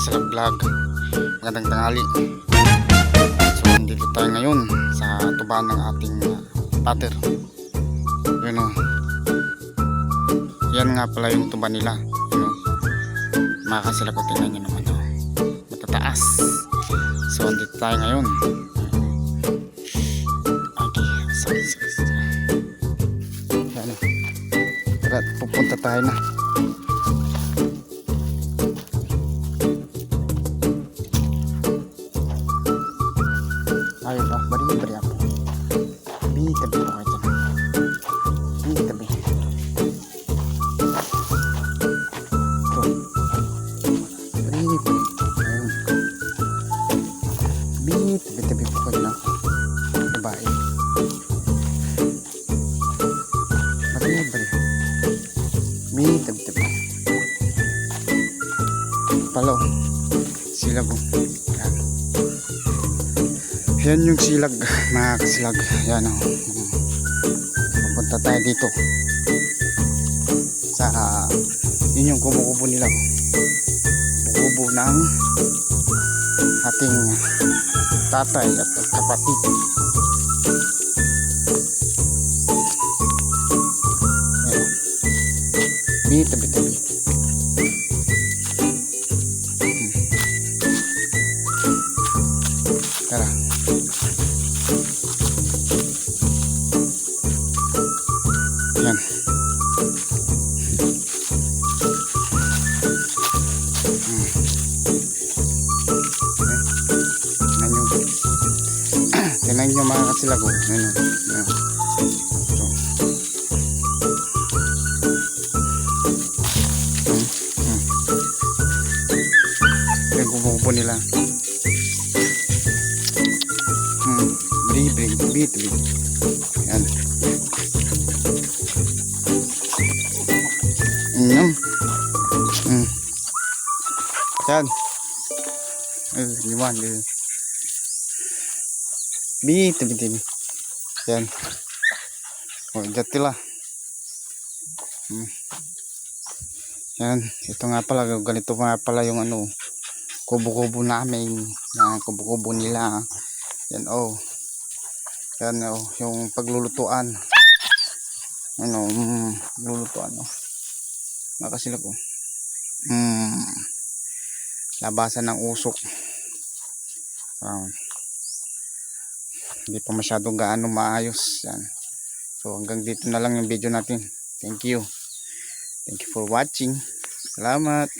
Kasilab Vlog. Magandang tanghali. So nandito tayo ngayon sa tubahan ng ating pater. Yun o. Yan nga pala yung tuba nila. Yun o. Mga kasilab ko, tingnan nyo naman o. Matataas. So nandito tayo ngayon. Okay. Sorry. Yan o. Tara, pupunta tayo na. Ayo ba, bari ako. Tabi ko kayo dyan. Tabi. Ito. Bari. Ayun. Tabi po kayo na. Babae. Bari. Tabi. Palo. Silag. Yan yung silag, mga kasilag. Yan o. Pupunta tayo dito sa yun yung kubo-kubo nila. Kubo ng ating tatay at kapatid. Ayan. Tabi. Tara. Yan. Tingnan nyo mga kasilag ko. Yung kubo nila. Brit. Yan. Yan. Liwan. Bit. Yan. Oh, jatila. Yan. Ito nga pala. Ganito nga pala yung kubo-kubo namin. Yung kubo-kubo nila. Yan oh. Yan oh. Yung paglulutuan. Lulutuan oh. Makasilap oh. Labasan ng usok. Hindi pa masyadong gaano maayos. Yan. So hanggang dito na lang yung video natin. Thank you for watching. Salamat.